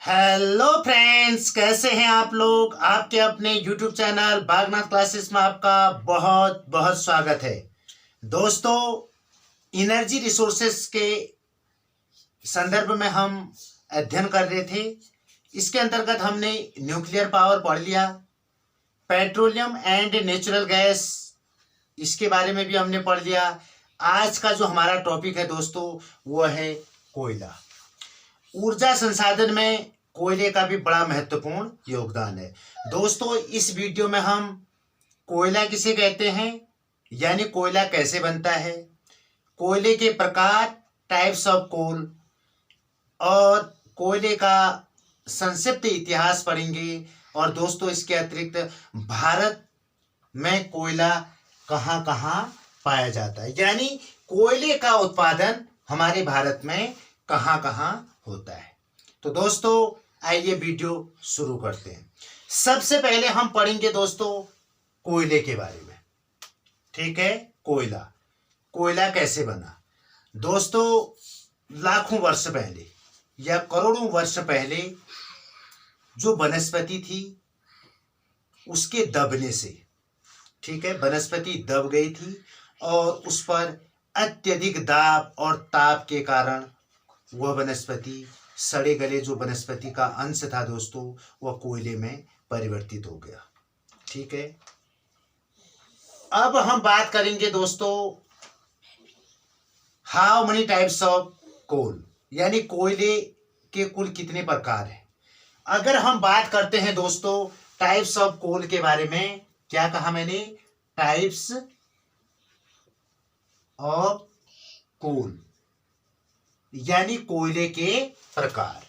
Hello friends, कैसे हैं आप लोग। आपके अपने यूट्यूब चैनल बागनाथ क्लासेस में आपका बहुत बहुत स्वागत है। दोस्तों, एनर्जी रिसोर्सेस के संदर्भ में हम अध्ययन कर रहे थे। इसके अंतर्गत हमने न्यूक्लियर पावर पढ़ लिया, पेट्रोलियम एंड नेचुरल गैस, इसके बारे में भी हमने पढ़ लिया। आज का जो हमारा टॉपिक है दोस्तों, वो है कोयला। ऊर्जा संसाधन में कोयले का भी बड़ा महत्वपूर्ण योगदान है। दोस्तों, इस वीडियो में हम कोयला किसे कहते हैं, यानी कोयला कैसे बनता है, कोयले के प्रकार, टाइप्स ऑफ कोल, और कोयले का संक्षिप्त इतिहास पढ़ेंगे। और दोस्तों, इसके अतिरिक्त भारत में कोयला कहाँ कहाँ पाया जाता है, यानी कोयले का उत्पादन हमारे भारत में कहाँ कहाँ होता है। तो दोस्तों, आइए वीडियो शुरू करते हैं। सबसे पहले हम पढ़ेंगे दोस्तों कोयले के बारे में। ठीक है, कोयला कैसे बना। दोस्तों, लाखों वर्ष पहले या करोड़ों वर्ष पहले जो वनस्पति थी, उसके दबने से, ठीक है, वनस्पति दब गई थी और उस पर अत्यधिक दाब और ताप के कारण वह वनस्पति, सड़े गले जो वनस्पति का अंश था दोस्तों, वह कोयले में परिवर्तित हो गया। ठीक है, अब हम बात करेंगे दोस्तों how many types of coal, यानी कोयले के कुल कितने प्रकार हैं। अगर हम बात करते हैं दोस्तों टाइप्स ऑफ कोल के बारे में, क्या कहा मैंने, टाइप्स ऑफ कोल, यानी कोयले के प्रकार।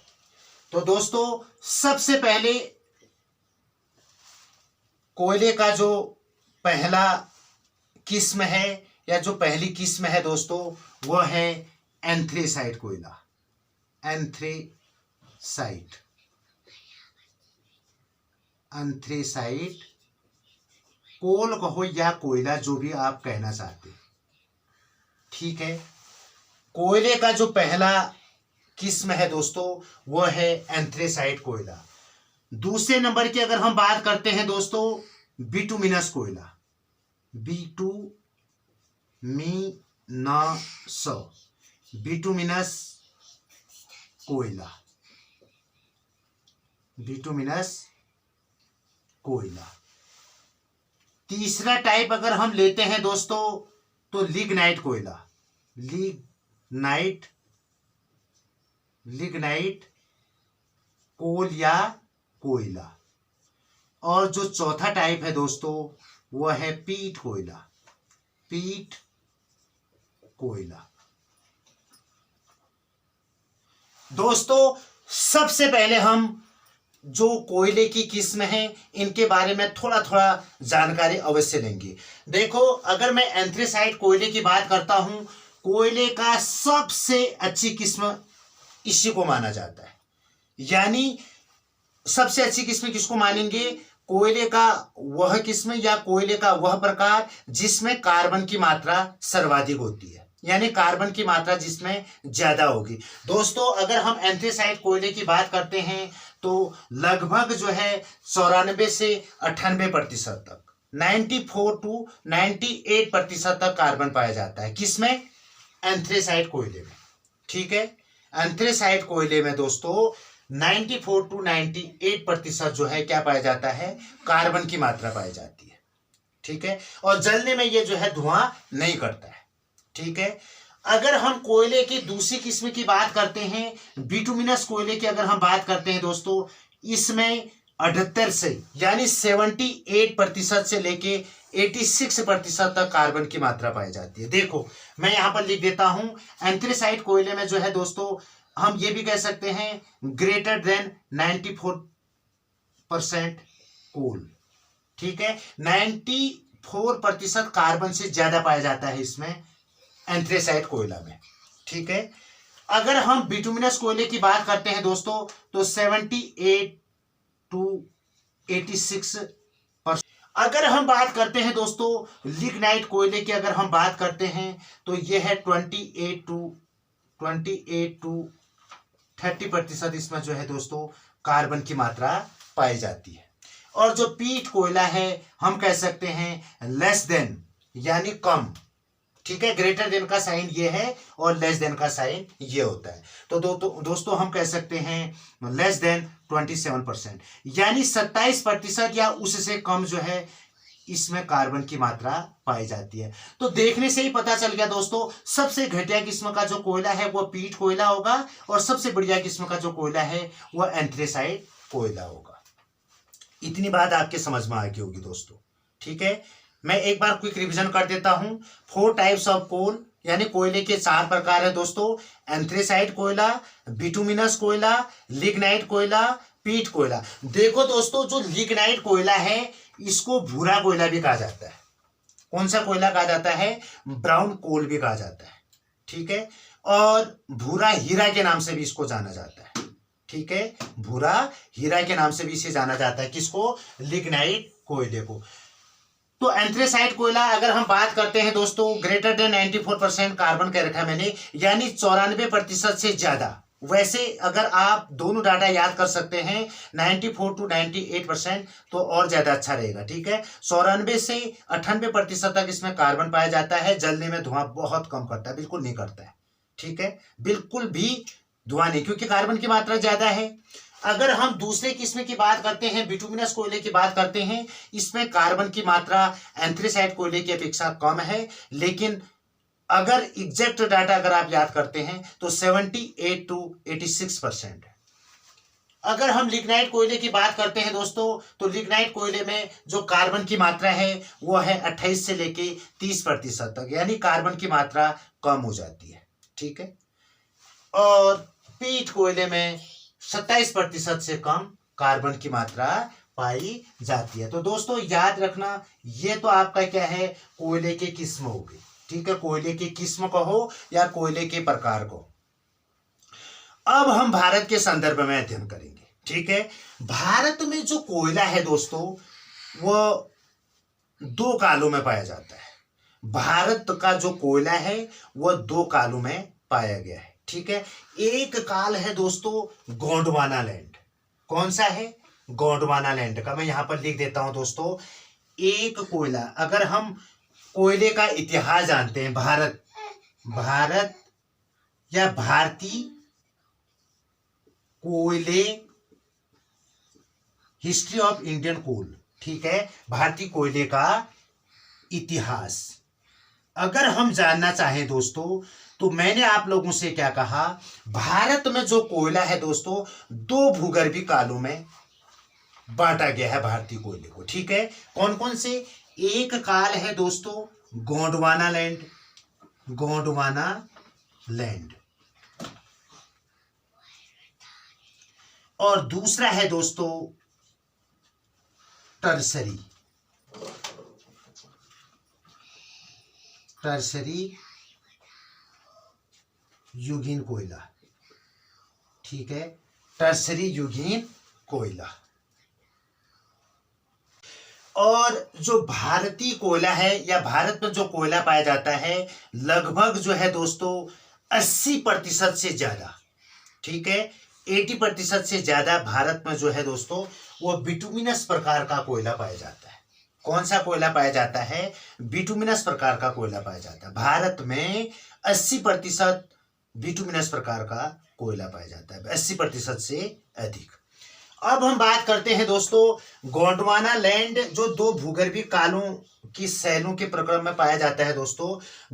तो दोस्तों, सबसे पहले कोयले का जो पहला किस्म है या जो पहली किस्म है दोस्तों, वह है एंथ्रेसाइट कोयला। एंथ्रेसाइट कोल कहो या कोयला, जो भी आप कहना चाहते हैं। ठीक है, कोयले का जो पहला किस्म है दोस्तों, वह है एंथ्रेसाइट कोयला। दूसरे नंबर की अगर हम बात करते हैं दोस्तों, बिटुमिनस कोयला, बिटुमिनस कोयला। तीसरा टाइप अगर हम लेते हैं दोस्तों, तो लिग्नाइट कोयला, लिग्नाइट कोल या कोयला। और जो चौथा टाइप है दोस्तों, वह है पीट कोयला। दोस्तों, सबसे पहले हम जो कोयले की किस्म है, इनके बारे में थोड़ा थोड़ा जानकारी अवश्य लेंगे। देखो, अगर मैं एंथ्रेसाइट कोयले की बात करता हूं, कोयले का सबसे अच्छी किस्म इसी को माना जाता है। यानी सबसे अच्छी किस्म किसको मानेंगे, कोयले का वह किस्म या कोयले का वह प्रकार जिसमें कार्बन की मात्रा सर्वाधिक होती है, यानी कार्बन की मात्रा जिसमें ज्यादा होगी। दोस्तों, अगर हम एंथ्रेसाइट कोयले की बात करते हैं तो लगभग जो है 94 से 98% तक, 94 to 98% तक कार्बन पाया जाता है। किसमें, एंथ्रेसाइट कोयले में। ठीक है, एंथ्रेसाइट कोयले में दोस्तों 94 to 98% जो है क्या पाया जाता है, कार्बन की मात्रा पाई जाती है। ठीक है, और जलने में ये जो है धुआं नहीं करता है। ठीक है, अगर हम कोयले की दूसरी किस्म की बात करते हैं, बिटुमिनस कोयले की अगर हम बात करते हैं दोस्तों, इसमें 78 से यानी 78% से लेके 86% तक कार्बन की मात्रा पाई जाती है। देखो, मैं यहां पर लिख देता हूं, एंथ्रेसाइट कोयले में जो है दोस्तों, हम ये भी कह सकते हैं ग्रेटर देन 94% कोल। ठीक है, 94% कार्बन से ज्यादा पाया जाता है इसमें, एंथ्रेसाइट कोयला में। ठीक है, अगर हम बिटुमिनस कोयले की बात करते हैं दोस्तों, तो 78 to 86%। अगर हम बात करते हैं दोस्तों लिग्नाइट कोयले की, अगर हम बात करते हैं तो यह है 28 to 30% इसमें जो है दोस्तों कार्बन की मात्रा पाई जाती है। और जो पीट कोयला है हम कह सकते हैं लेस देन यानी कम, ठीक है। ग्रेटर देन का साइन ये है और लेस देन का साइन ये होता है। तो दोस्तों हम कह सकते हैं लेस देन 27%, यानी 27% या उससे कम जो है इसमें कार्बन की मात्रा पाई जाती है। तो देखने से ही पता चल गया दोस्तों, सबसे घटिया किस्म का जो कोयला है वो पीट कोयला होगा और सबसे बढ़िया किस्म का जो कोयला है वो एंथ्रेसाइट कोयला होगा। इतनी बात आपके समझ में आ गई होगी दोस्तों, ठीक है। मैं एक बार क्विक रिवीजन कर देता हूं। 4 टाइप्स ऑफ कोल, यानी कोयले के 4 प्रकार है दोस्तों। एंथ्रेसाइट कोयला, बिटुमिनस कोयला, लिग्नाइट कोयला, पीट कोयला। देखो दोस्तों, जो लिग्नाइट कोयला है इसको भूरा कोयला भी कहा जाता है। कौन सा कोयला कहा जाता है? ब्राउन कोल भी कहा जाता है, ठीक है। और भूरा हीरा के नाम से भी इसको जाना जाता है, ठीक है। भूरा हीरा के नाम से भी इसे जाना जाता है, किसको? लिग्नाइट कोयले को। तो एंथ्रेसाइट कोयला अगर हम बात करते हैं दोस्तों, ग्रेटर देन 94% कार्बन कह रखा है मैंने, यानी 94% से ज्यादा। वैसे अगर आप दोनों डाटा याद कर सकते हैं 94 to 98%, तो और ज्यादा अच्छा रहेगा, ठीक है। 94 से 98% तक इसमें कार्बन पाया जाता है। जलने में धुआं बहुत कम करता है, बिल्कुल नहीं करता है, ठीक है। बिल्कुल भी धुआं नहीं, क्योंकि कार्बन की मात्रा ज्यादा है। अगर हम दूसरे किस्म की बात करते हैं, बिटुमिनस कोयले की बात करते हैं, इसमें कार्बन की मात्रा एंथ्रेसाइट कोयले की अपेक्षा कम है, लेकिन अगर एग्जैक्ट डाटा अगर आप याद करते हैं तो 78 to 86% है। अगर हम लिग्नाइट कोयले की बात करते हैं दोस्तों, तो लिग्नाइट कोयले में जो कार्बन की मात्रा है वो है 28 से लेके 30% तक, यानी कार्बन की मात्रा कम हो जाती है, ठीक है। और पीट कोयले में 27% से कम कार्बन की मात्रा पाई जाती है। तो दोस्तों याद रखना, ये तो आपका क्या है, कोयले की किस्म होगी, ठीक है। कोयले की किस्म कहो या कोयले के प्रकार को। अब हम भारत के संदर्भ में अध्ययन करेंगे, ठीक है। भारत में जो कोयला है दोस्तों वो 2 कालों में पाया जाता है। भारत का जो कोयला है वो 2 कालों में पाया गया है, ठीक है। एक काल है दोस्तों गोंडवाना लैंड। कौन सा है? गोंडवाना लैंड का मैं यहां पर लिख देता हूं दोस्तों। एक कोयला, अगर हम कोयले का इतिहास जानते हैं, भारत या भारतीय कोयले, हिस्ट्री ऑफ इंडियन कोल, ठीक है। भारतीय कोयले का इतिहास अगर हम जानना चाहें दोस्तों, तो मैंने आप लोगों से क्या कहा, भारत में जो कोयला है दोस्तों 2 भूगर्भीय कालों में बांटा गया है भारतीय कोयले को, ठीक है। कौन कौन से? एक काल है दोस्तों गोंडवाना लैंड, गोंडवाना लैंड, और दूसरा है दोस्तों टर्सरी, टर्सरी युगीन कोयला, ठीक है। टर्सरी युगीन कोयला। और जो भारतीय कोयला है या भारत में जो कोयला पाया जाता है, लगभग जो है दोस्तों 80% से ज्यादा, ठीक है, 80% से ज्यादा भारत में जो है दोस्तों वो बिटुमिनस प्रकार का कोयला पाया जाता है। कौन सा कोयला पाया जाता है? बिटुमिनस प्रकार का कोयला पाया जाता है। भारत में 80% बिटुमिनस प्रकार का कोयला पाया जाता है, 80% से अधिक। अब हम बात करते हैं दोस्तों गोंडवाना लैंड, जो 2 भूगर्भीय कालों की शैलों के प्रक्रम में पाया जाता है दोस्तों।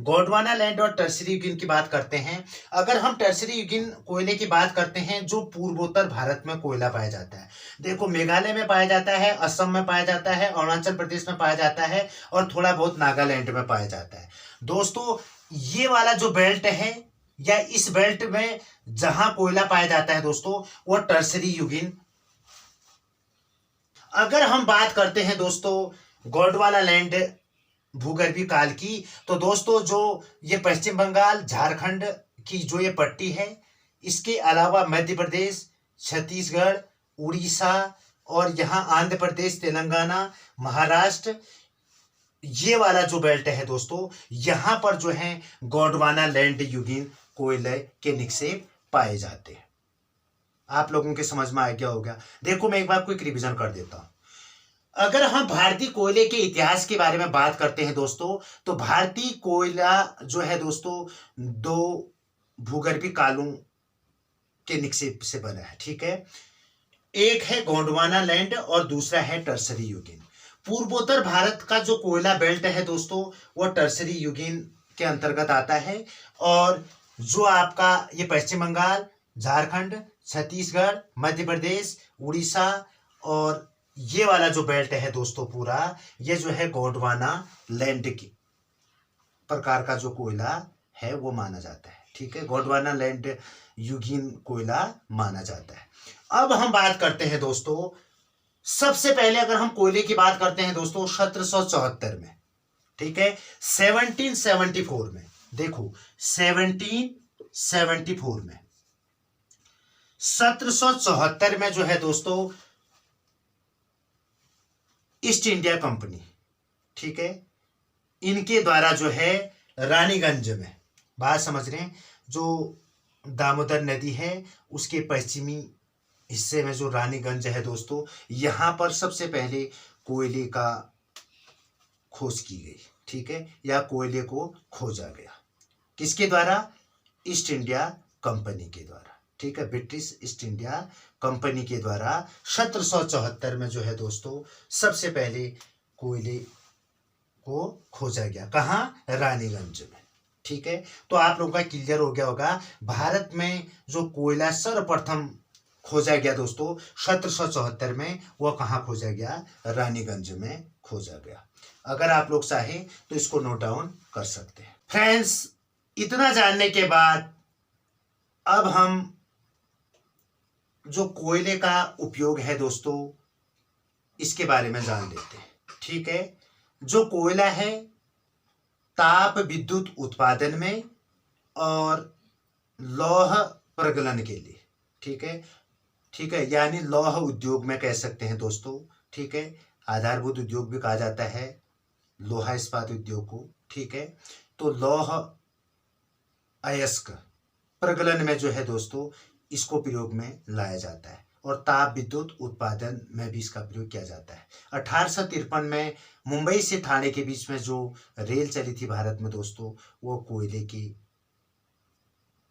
गोंडवाना लैंड और टर्सरी युगीन की बात करते हैं। अगर हम टर्सरी युगीन कोयले की बात करते हैं, जो पूर्वोत्तर भारत में कोयला पाया जाता है, देखो मेघालय में पाया जाता है, असम में पाया जाता है, अरुणाचल प्रदेश में पाया जाता है और थोड़ा बहुत नागालैंड में पाया जाता है। दोस्तों ये वाला जो बेल्ट है या इस बेल्ट में जहां कोयला पाया जाता है दोस्तों वो टर्सरी युगीन। अगर हम बात करते हैं दोस्तों गोंडवाना लैंड भूगर्भीय काल की, तो दोस्तों जो ये पश्चिम बंगाल झारखंड की जो ये पट्टी है, इसके अलावा मध्य प्रदेश, छत्तीसगढ़, उड़ीसा और यहाँ आंध्र प्रदेश, तेलंगाना, महाराष्ट्र, ये वाला जो बेल्ट है दोस्तों, यहाँ पर जो है गोंडवाना लैंड युगीन कोयले के निक्षेप पाए जाते हैं। आप लोगों के समझ में आ गया होगा। देखो मैं एक बार क्विक रिवीजन कर देता हूं। अगर हम भारतीय कोयले के इतिहास के बारे में बात करते हैं दोस्तों, तो भारतीय कोयला जो है दोस्तों दो भूगर्भीय कालों के निक्षेप से बना है। ठीक है, एक है गोंडवाना लैंड और दूसरा है टर्सरी युगीन। पूर्वोत्तर भारत का जो कोयला बेल्ट है दोस्तों वो टर्सरी युगीन के अंतर्गत आता है। और जो आपका ये पश्चिम बंगाल, झारखंड, छत्तीसगढ़, मध्य प्रदेश, उड़ीसा और ये वाला जो बेल्ट है दोस्तों पूरा, ये जो है गोंडवाना लैंड की प्रकार का जो कोयला है वो माना जाता है। ठीक है, गोंडवाना लैंड युगीन कोयला माना जाता है। अब हम बात करते हैं दोस्तों, सबसे पहले अगर हम कोयले की बात करते हैं दोस्तों 1774 में, ठीक है, 1774 में, देखो 1774 में, 1774 में जो है दोस्तों ईस्ट इंडिया कंपनी, ठीक है, इनके द्वारा जो है रानीगंज में, बात समझ रहे हैं, जो दामोदर नदी है उसके पश्चिमी हिस्से में जो रानीगंज है दोस्तों, यहां पर सबसे पहले कोयले का खोज की गई। ठीक है, या कोयले को खोजा गया, किसके द्वारा? ईस्ट इंडिया कंपनी के द्वारा। ठीक है, ब्रिटिश ईस्ट इंडिया कंपनी के द्वारा 1774 में जो है दोस्तों सबसे पहले कोयले को खोजा गया। कहाँ? रानीगंज में। ठीक है, तो आप लोगों का क्लियर हो गया होगा, भारत में जो कोयला सर्वप्रथम खोजा गया दोस्तों 1774 में, वह कहाँ खोजा गया? रानीगंज में खोजा गया। अगर आप लोग चाहें तो इसको नोट डाउन कर सकते हैं। फ्रेंड्स, इतना जानने के बाद अब हम जो कोयले का उपयोग है दोस्तों इसके बारे में जान लेते हैं। ठीक है, जो कोयला है ताप विद्युत उत्पादन में और लौह प्रगलन के लिए, ठीक है, ठीक है, यानी लौह उद्योग में कह सकते हैं दोस्तों। ठीक है, आधारभूत उद्योग भी कहा जाता है लोहा इस्पात उद्योग को। ठीक है, तो लौह अयस्क प्रगलन में जो है दोस्तों इसको प्रयोग में लाया जाता है और ताप विद्युत उत्पादन में भी इसका प्रयोग किया जाता है। 1853 में मुंबई से ठाणे के बीच में जो रेल चली थी भारत में दोस्तों, वो कोयले के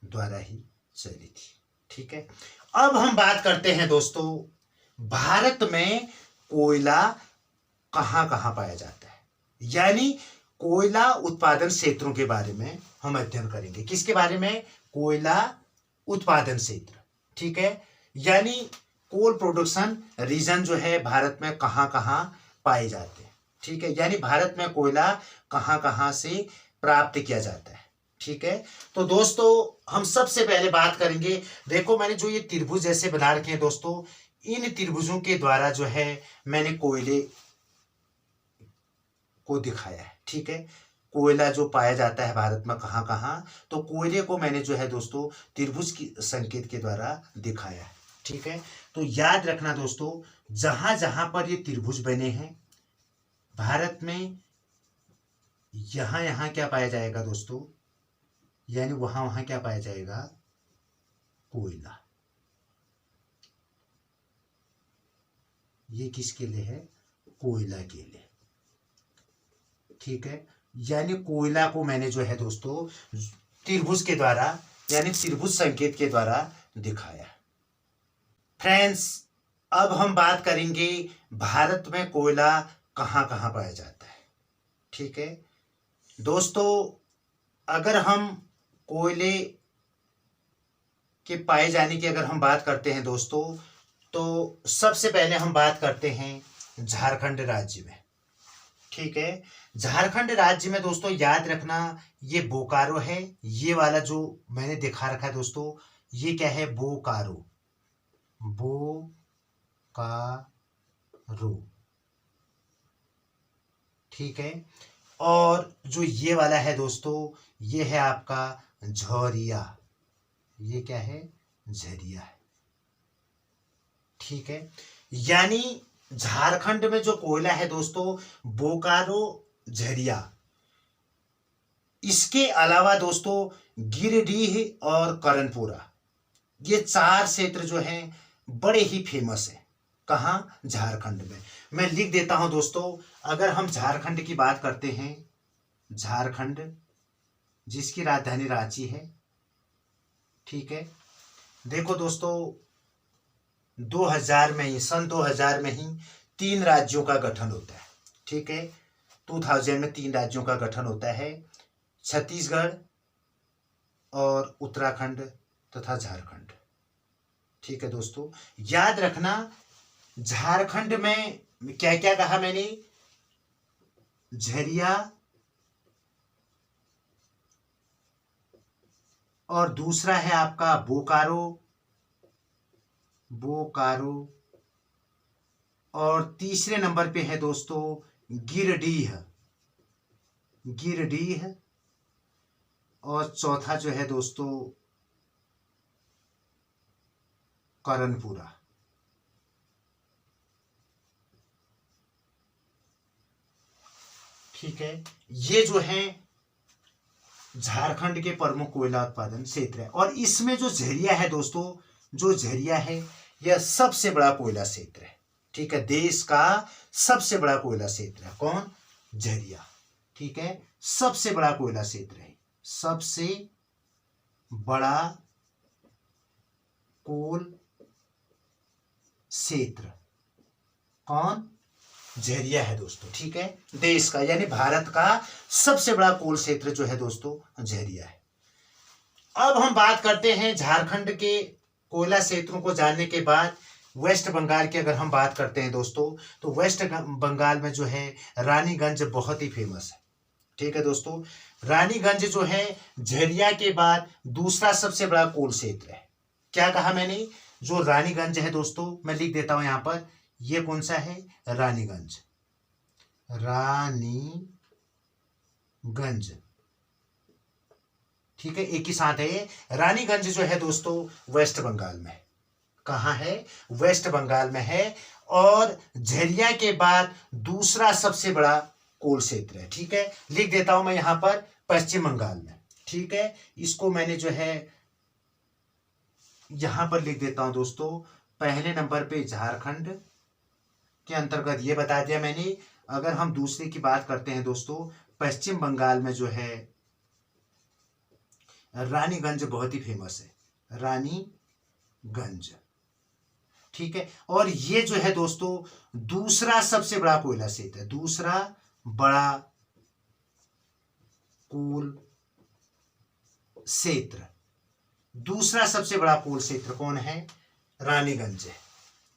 द्वारा ही चली थी। ठीक है, अब हम बात करते हैं दोस्तों भारत में कोयला कहाँ कहाँ पाया जाता है, यानी कोयला उत्पादन क्षेत्रों के बारे में हम अध्ययन करेंगे। किसके बारे में? कोयला उत्पादन क्षेत्र। ठीक है, यानी कोल प्रोडक्शन रीजन जो है भारत में कहाँ कहाँ पाए जाते हैं। ठीक है, यानी भारत में कोयला कहाँ कहाँ से प्राप्त किया जाता है। ठीक है, तो दोस्तों हम सबसे पहले बात करेंगे, देखो मैंने जो ये त्रिभुज जैसे बना रखे हैं दोस्तों, इन त्रिभुजों के द्वारा जो है मैंने कोयले को दिखाया है। ठीक है, कोयला जो पाया जाता है भारत में कहाँ कहाँ, तो कोयले को मैंने जो है दोस्तों त्रिभुज की संकेत के द्वारा दिखाया है। ठीक है, तो याद रखना दोस्तों, जहां जहां पर ये त्रिभुज बने हैं भारत में, यहां यहां क्या पाया जाएगा दोस्तों, यानी वहां वहां क्या पाया जाएगा? कोयला। ये किसके लिए है? कोयला के लिए। ठीक है, यानी कोयला को मैंने जो है दोस्तों त्रिभुज के द्वारा यानी त्रिभुज संकेत के द्वारा दिखाया। फ्रेंड्स, अब हम बात करेंगे भारत में कोयला कहाँ कहाँ पाया जाता है। ठीक है दोस्तों, अगर हम कोयले के पाए जाने की अगर हम बात करते हैं दोस्तों, तो सबसे पहले हम बात करते हैं झारखंड राज्य में। ठीक है, झारखंड राज्य में दोस्तों याद रखना, ये बोकारो है, ये वाला जो मैंने दिखा रखा है दोस्तों, ये क्या है? बोकारो। बोकारो। ठीक है, और जो ये वाला है दोस्तों, ये है आपका झरिया। ये क्या है? झरिया है। ठीक है, यानी झारखंड में जो कोयला है दोस्तों, बोकारो, झरिया, इसके अलावा दोस्तों गिरिडीह और करणपुरा, ये 4 क्षेत्र जो हैं बड़े ही फेमस है। कहाँ? झारखंड में। मैं लिख देता हूं दोस्तों, अगर हम झारखंड की बात करते हैं, झारखंड जिसकी राजधानी रांची है, ठीक है। देखो दोस्तों, 2000 में ही, सन 2000 में ही 3 राज्यों का गठन होता है, ठीक है। 2000 में 3 राज्यों का गठन होता है, छत्तीसगढ़ और उत्तराखंड तथा झारखंड, ठीक है दोस्तों। याद रखना, झारखंड में क्या क्या कहा मैंने? झरिया और दूसरा है आपका बोकारो, बोकारो, और तीसरे नंबर पे है दोस्तों गिरडीह, गिरडीह, और चौथा जो है दोस्तों करनपुरा। ठीक है, ये जो है झारखंड के प्रमुख कोयला उत्पादन क्षेत्र है। और इसमें जो झरिया है दोस्तों, जो झरिया है यह सबसे बड़ा कोयला क्षेत्र है, ठीक है। देश का सबसे बड़ा कोयला क्षेत्र है कौन? झरिया, ठीक है। सबसे बड़ा कोयला क्षेत्र है, सबसे बड़ा कोल क्षेत्र कौन? झरिया है दोस्तों, ठीक है। देश का यानी भारत का सबसे बड़ा कोल क्षेत्र जो है दोस्तों झरिया है। अब हम बात करते हैं झारखंड के कोयला क्षेत्रों को जानने के बाद वेस्ट बंगाल की अगर हम बात करते हैं दोस्तों, तो वेस्ट बंगाल में जो है रानीगंज बहुत ही फेमस है, ठीक है दोस्तों। रानीगंज जो है झरिया के बाद दूसरा सबसे बड़ा कोल क्षेत्र है। क्या कहा मैंने? जो रानीगंज है दोस्तों, मैं लिख देता हूं यहां पर, ये कौन सा है? रानीगंज, रानीगंज, ठीक है, एक ही साथ है ये। रानीगंज जो है दोस्तों वेस्ट बंगाल में, कहां है? वेस्ट बंगाल में है। और झरिया के बाद दूसरा सबसे बड़ा कोल क्षेत्र है, ठीक है। लिख देता हूं मैं यहां पर पश्चिम बंगाल में, ठीक है। इसको मैंने जो है यहां पर लिख देता हूं दोस्तों, पहले नंबर पे झारखंड के अंतर्गत ये बता दिया मैंने। अगर हम दूसरे की बात करते हैं दोस्तों, पश्चिम बंगाल में जो है रानीगंज बहुत ही फेमस है, रानीगंज, ठीक है। और ये जो है दोस्तों दूसरा सबसे बड़ा कोयला क्षेत्र है, दूसरा बड़ा कोल क्षेत्र, दूसरा सबसे बड़ा कोल क्षेत्र कौन है? रानीगंज है,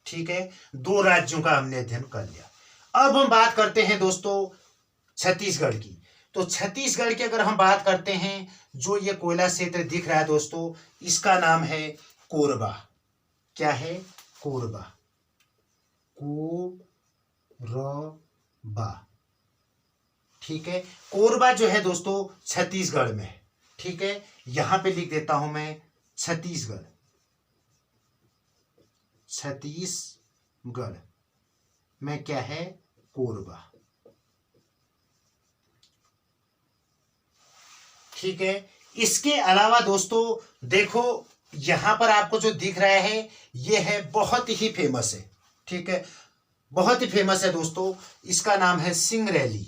ठीक है। 2 राज्यों का हमने अध्ययन कर लिया। अब हम बात करते हैं दोस्तों छत्तीसगढ़ की। तो छत्तीसगढ़ की अगर हम बात करते हैं, जो ये कोयला क्षेत्र दिख रहा है दोस्तों, इसका नाम है कोरबा। क्या है? कोरबा, कोरबा, ठीक है। कोरबा जो है दोस्तों छत्तीसगढ़ में है, ठीक है। यहां पे लिख देता हूं मैं छत्तीसगढ़, छत्तीसगढ़ में क्या है? कोरबा, ठीक है। इसके अलावा दोस्तों देखो, यहां पर आपको जो दिख रहा है ये है बहुत ही फेमस है, ठीक है, बहुत ही फेमस है दोस्तों। इसका नाम है सिंगरैली,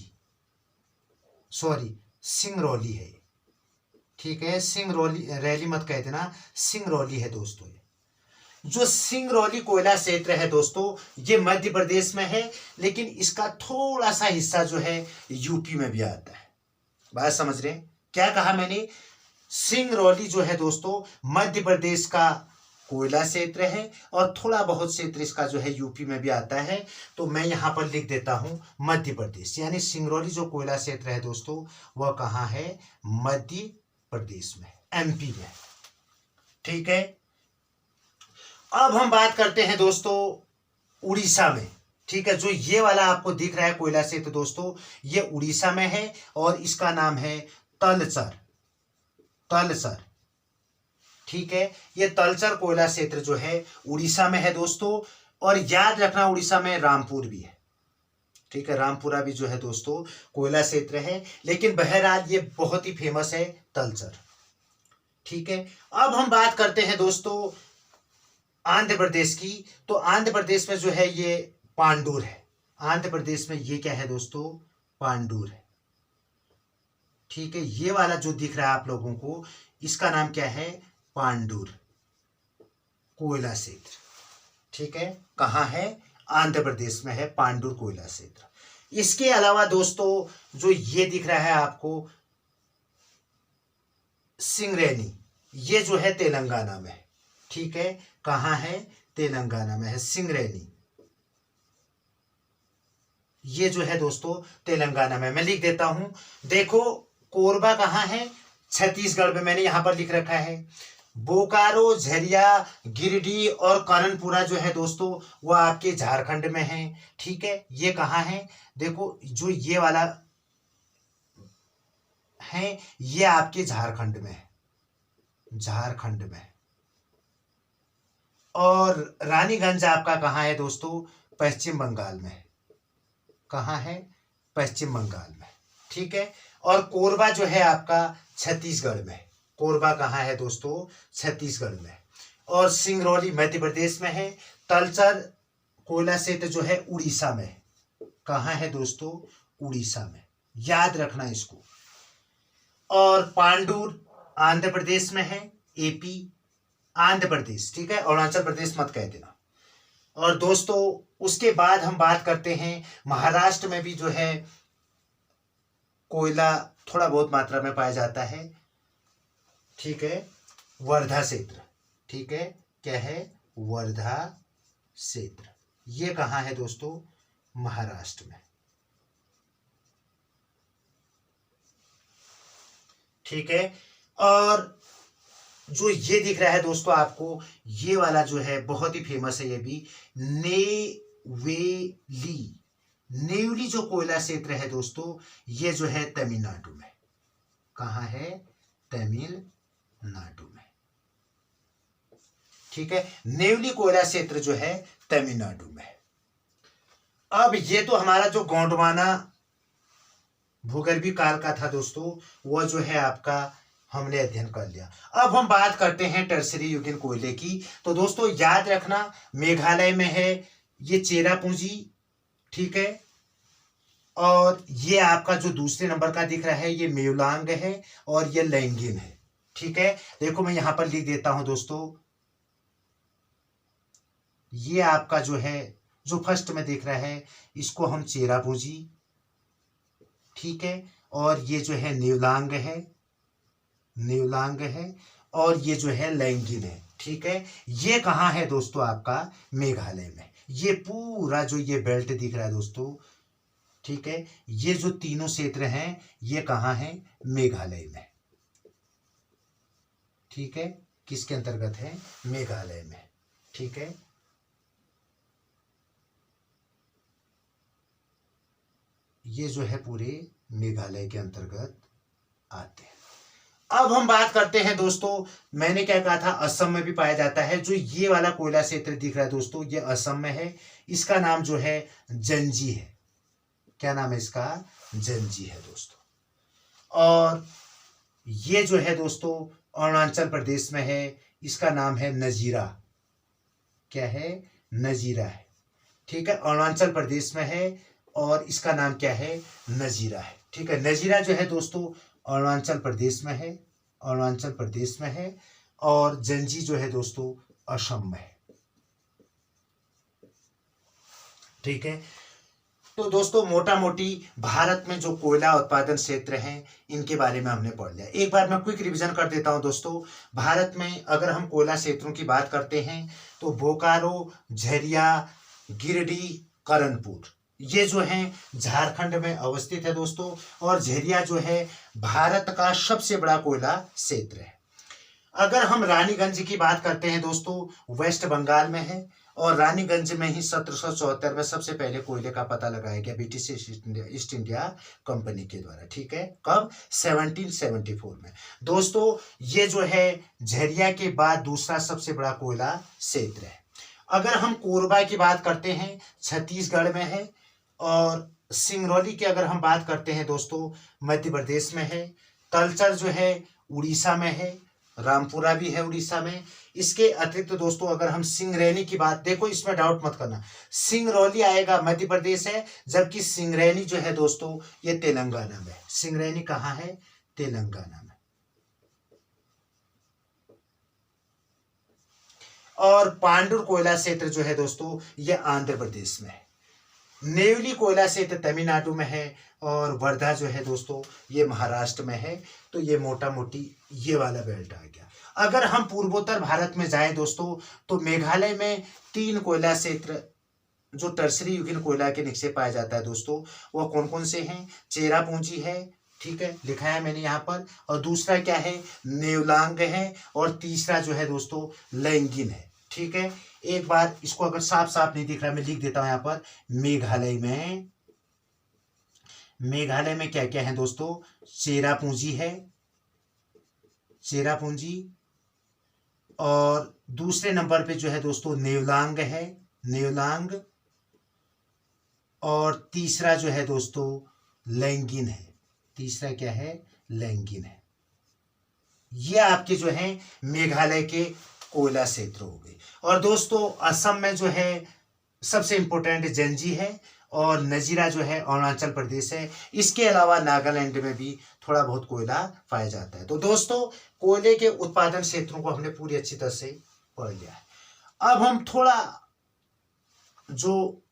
सॉरी सिंगरौली है, ठीक है। सिंगरौली, रैली मत कह देना, सिंगरौली है दोस्तों। जो सिंगरौली कोयला क्षेत्र है दोस्तों, ये मध्य प्रदेश में है, लेकिन इसका थोड़ा सा हिस्सा जो है यूपी में भी आता है। बात समझ रहे हैं? क्या कहा मैंने? सिंगरौली जो है दोस्तों मध्य प्रदेश का कोयला क्षेत्र है, और थोड़ा बहुत क्षेत्र इसका जो है यूपी में भी आता है। तो मैं यहां पर लिख देता हूं मध्य प्रदेश, यानी सिंगरौली जो कोयला क्षेत्र है दोस्तों वह कहां है? मध्य प्रदेश में, एमपी में, ठीक है। अब हम बात करते हैं दोस्तों उड़ीसा में, ठीक है। जो ये वाला आपको दिख रहा है कोयला क्षेत्र दोस्तों, ये उड़ीसा में है, और इसका नाम है तलचर, तलचर, ठीक है। ये तलचर कोयला क्षेत्र जो है उड़ीसा में है दोस्तों। और याद रखना उड़ीसा में रामपुर भी है, ठीक है। रामपुरा भी जो है दोस्तों कोयला क्षेत्र है, लेकिन बहरहाल ये बहुत ही फेमस है तलचर, ठीक है। अब हम बात करते हैं दोस्तों आंध्र प्रदेश की, तो आंध्र प्रदेश में जो है ये पांडुर है। आंध्र प्रदेश में ये क्या है दोस्तों, पांडुर है। ठीक है, ये वाला जो दिख रहा है आप लोगों को, इसका नाम क्या है, पांडुर कोयला क्षेत्र। ठीक है, कहाँ है, आंध्र प्रदेश में है पांडुर कोयला क्षेत्र। इसके अलावा दोस्तों जो ये दिख रहा है आपको सिंगरेनी, ये जो है तेलंगाना में है। ठीक है, कहाँ है, तेलंगाना में है सिंगरेनी। ये जो है दोस्तों तेलंगाना में, मैं लिख देता हूं। देखो कोरबा कहाँ है, छत्तीसगढ़ में, मैंने यहां पर लिख रखा है। बोकारो, झरिया, गिरिडीह और करणपुरा जो है दोस्तों वो आपके झारखंड में है। ठीक है, ये कहाँ है, देखो जो ये वाला है ये आपके झारखंड में है, झारखंड में। और रानीगंज आपका कहाँ है दोस्तों, पश्चिम बंगाल में। कहाँ है, पश्चिम बंगाल में। ठीक है, और कोरबा जो है आपका छत्तीसगढ़ में। कोरबा कहाँ है दोस्तों, छत्तीसगढ़ में। और सिंगरौली मध्य प्रदेश में है। तलचर कोयला क्षेत्र जो है उड़ीसा में है। कहाँ है दोस्तों, उड़ीसा में, याद रखना इसको। और पांडुर आंध्र प्रदेश में है, एपी आंध्र प्रदेश। ठीक है, अरुणाचल प्रदेश मत कह देना। और दोस्तों उसके बाद हम बात करते हैं महाराष्ट्र में भी जो है कोयला थोड़ा बहुत मात्रा में पाया जाता है। ठीक है, वर्धा क्षेत्र। ठीक है, क्या है, वर्धा क्षेत्र। ये कहाँ है दोस्तों, महाराष्ट्र में। ठीक है, और जो ये दिख रहा है दोस्तों आपको, ये वाला जो है बहुत ही फेमस है, ये भी नेवेली। नेवली जो कोयला क्षेत्र है दोस्तों ये जो है तमिलनाडु में। कहाँ है, तमिलनाडु में। ठीक है, नेवली कोयला क्षेत्र जो है तमिलनाडु में। अब ये तो हमारा जो गोंडवाना भूगर्भीय काल का था दोस्तों, वह जो है आपका हमने अध्ययन कर लिया। अब हम बात करते हैं टर्सरी युगीन कोयले की। तो दोस्तों याद रखना मेघालय में है ये चेरापूंजी। ठीक है, और ये आपका जो दूसरे नंबर का दिख रहा है ये मेवलांग है और ये लैंगिन है। ठीक है, देखो मैं यहां पर लिख देता हूं दोस्तों, ये आपका जो है जो फर्स्ट में दिख रहा है इसको हम चेरापूंजी। ठीक है, और ये जो है नेवलांग है, नेवलांग है, और ये जो है लैंगिन है। ठीक है, ये कहाँ है दोस्तों आपका मेघालय में। ये पूरा जो ये बेल्ट दिख रहा है दोस्तों, ठीक है, ये जो तीनों क्षेत्र हैं ये कहाँ है, मेघालय में। ठीक है, किसके अंतर्गत है, मेघालय में। ठीक है, ये जो है पूरे मेघालय के अंतर्गत आते हैं। अब हम बात करते हैं दोस्तों, मैंने क्या कहा था, असम में भी पाया जाता है। जो ये वाला कोयला क्षेत्र दिख रहा है दोस्तों ये असम में है। इसका नाम जो है जंजी है। क्या नाम है इसका, जंजी है दोस्तों। और ये जो है दोस्तों अरुणाचल प्रदेश में है, इसका नाम है नजीरा। क्या है, नजीरा है। ठीक है, अरुणाचल प्रदेश में है और इसका नाम क्या है, नजीरा है। ठीक है, नजीरा जो है दोस्तों अरुणाचल प्रदेश में है, अरुणाचल प्रदेश में है। और जंजी जो है दोस्तों असम में है। ठीक है, तो दोस्तों मोटा मोटी भारत में जो कोयला उत्पादन क्षेत्र हैं इनके बारे में हमने पढ़ लिया। एक बार मैं क्विक रिवीजन कर देता हूं दोस्तों। भारत में अगर हम कोयला क्षेत्रों की बात करते हैं तो बोकारो, झरिया, गिरिडीह, करणपुर ये जो हैं झारखंड में अवस्थित है दोस्तों। और झरिया जो है भारत का सबसे बड़ा कोयला क्षेत्र है। अगर हम रानीगंज की बात करते हैं दोस्तों वेस्ट बंगाल में है। और रानीगंज में ही 1774 में सबसे पहले कोयले का पता लगाया गया ब्रिटिश ईस्ट इंडिया कंपनी के द्वारा। ठीक है, कब, 1774 में। दोस्तों ये जो है झरिया के बाद दूसरा सबसे बड़ा कोयला क्षेत्र है। अगर हम कोरबा की बात करते हैं छत्तीसगढ़ में है। और सिंगरौली की अगर हम बात करते हैं दोस्तों मध्य प्रदेश में है। तलचर जो है उड़ीसा में है। रामपुरा भी है उड़ीसा में। इसके अतिरिक्त दोस्तों अगर हम सिंगरैनी की बात, देखो इसमें डाउट मत करना, सिंगरौली आएगा मध्य प्रदेश है, जबकि सिंगरैनी जो है दोस्तों ये तेलंगाना में। सिंगरैनी कहाँ है? तेलंगाना में। और पांडुर कोयला क्षेत्र जो है दोस्तों ये आंध्र प्रदेश में है। नेवली कोयला क्षेत्र तमिलनाडु में है और वर्धा जो है दोस्तों ये महाराष्ट्र में है। तो ये मोटा मोटी ये वाला बेल्ट आ गया। अगर हम पूर्वोत्तर भारत में जाएं दोस्तों तो मेघालय में 3 कोयला क्षेत्र जो टर्सरी युगीन कोयला के नीचे पाया जाता है दोस्तों, वो कौन कौन से हैं? चेरापूंजी है, ठीक है, लिखा है मैंने यहाँ पर, और दूसरा क्या है? नेवलांग है, और तीसरा जो है दोस्तों लैंगिन है, ठीक है। एक बार इसको अगर साफ साफ नहीं दिख रहा मैं लिख देता हूं यहाँ पर, मेघालय में क्या क्या है दोस्तों? चेरापूंजी है, चेरापूंजी, और दूसरे नंबर पे जो है दोस्तों नेवलांग है, नेवलांग, और तीसरा जो है दोस्तों लैंगिन है। तीसरा क्या है? लैंगिन है। ये आपके जो है मेघालय के कोयला क्षेत्र हो गए। और दोस्तों असम में जो है सबसे इंपॉर्टेंट जंजी है, और नजीरा जो है अरुणाचल प्रदेश है। इसके अलावा नागालैंड में भी थोड़ा बहुत कोयला पाया जाता है। तो दोस्तों कोयले के उत्पादन क्षेत्रों को हमने पूरी अच्छी तरह से पढ़ लिया है। अब हम थोड़ा जो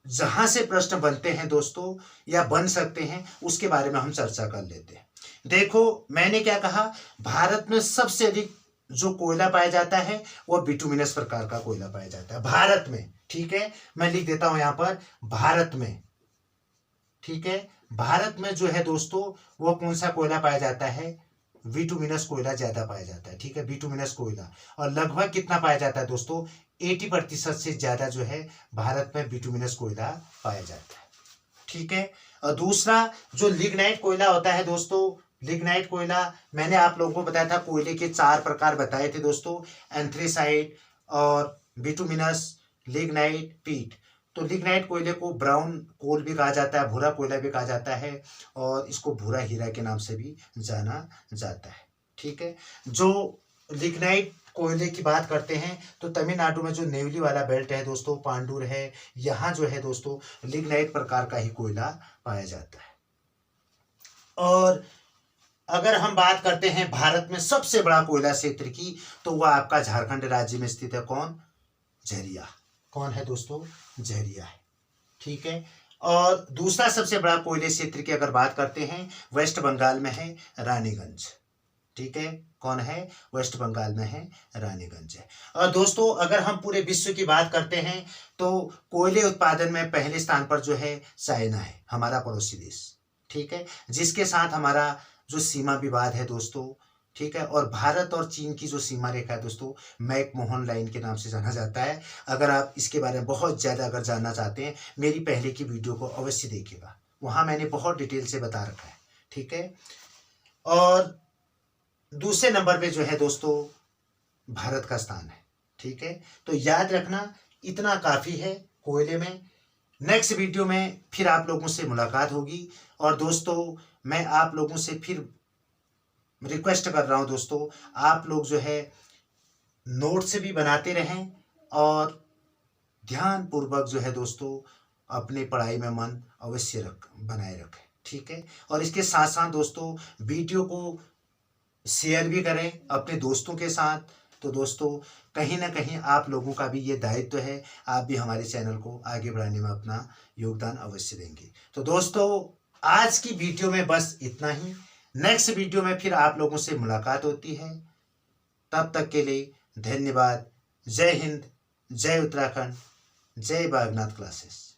जहां से प्रश्न बनते हैं दोस्तों या बन सकते हैं उसके बारे में हम चर्चा कर लेते हैं। देखो मैंने क्या कहा, भारत में सबसे अधिक जो कोयला पाया जाता है वो बिटुमिनस प्रकार का कोयला पाया जाता है भारत में, ठीक है। मैं लिख देता हूं यहां पर भारत में, ठीक है। भारत में जो है दोस्तों वो कौन सा कोयला पाया जाता है? बिटुमिनस कोयला ज्यादा पाया जाता है, ठीक है, बिटुमिनस कोयला। और लगभग कितना पाया जाता है दोस्तों? 80% से ज्यादा जो है भारत में बिटुमिनस कोयला पाया जाता है, ठीक है। और दूसरा जो लिग्नाइट कोयला होता है दोस्तों, लिग्नाइट कोयला मैंने आप लोगों को बताया था, कोयले के 4 प्रकार बताए थे दोस्तों, एंथ्रेसाइट और बिटुमिनस, लिग्नाइट, पीट। तो लिग्नाइट कोयले को ब्राउन कोल भी कहा जाता है, भूरा कोयला भी कहा जाता है, और इसको भूरा हीरा के नाम से भी जाना जाता है, ठीक है। जो लिग्नाइट कोयले की बात करते हैं तो तमिलनाडु में जो नेवली वाला बेल्ट है दोस्तों, पांडुर है, यहाँ जो है दोस्तों लिग्नाइट प्रकार का ही कोयला पाया जाता है। और अगर हम बात करते हैं भारत में सबसे बड़ा कोयला क्षेत्र की, तो वह आपका झारखंड राज्य में स्थित है, कौन? झरिया। कौन है दोस्तों? झरिया है, ठीक है। और दूसरा सबसे बड़ा कोयले क्षेत्र की अगर बात करते हैं, वेस्ट बंगाल में है रानीगंज, ठीक है। कौन है? वेस्ट बंगाल में है रानीगंज है। और दोस्तों अगर हम पूरे विश्व की बात करते हैं तो कोयले उत्पादन में पहले स्थान पर जो है चाइना है, हमारा पड़ोसी देश, ठीक है, जिसके साथ हमारा जो सीमा विवाद है दोस्तों, ठीक है। और भारत और चीन की जो सीमा रेखा है दोस्तों मैकमोहन लाइन के नाम से जाना जाता है। अगर आप इसके बारे में बहुत ज़्यादा अगर जानना चाहते हैं मेरी पहले की वीडियो को अवश्य देखिएगा, वहाँ मैंने बहुत डिटेल से बता रखा है, ठीक है। और दूसरे नंबर पे जो है दोस्तों भारत का स्थान है, ठीक है। तो याद रखना इतना काफ़ी है कोयले में। नेक्स्ट वीडियो में फिर आप लोगों से मुलाकात होगी। और दोस्तों मैं आप लोगों से फिर रिक्वेस्ट कर रहा हूं दोस्तों, आप लोग जो है नोट से भी बनाते रहें और ध्यान पूर्वक जो है दोस्तों अपनी पढ़ाई में मन अवश्य बनाए रखें, ठीक है। और इसके साथ साथ दोस्तों वीडियो को शेयर भी करें अपने दोस्तों के साथ। तो दोस्तों कहीं ना कहीं आप लोगों का भी ये दायित्व है, आप भी हमारे चैनल को आगे बढ़ाने में अपना योगदान अवश्य देंगे। तो दोस्तों आज की वीडियो में बस इतना ही। नेक्स्ट वीडियो में फिर आप लोगों से मुलाकात होती है। तब तक के लिए धन्यवाद। जय हिंद, जय उत्तराखंड, जय बागनाथ क्लासेस।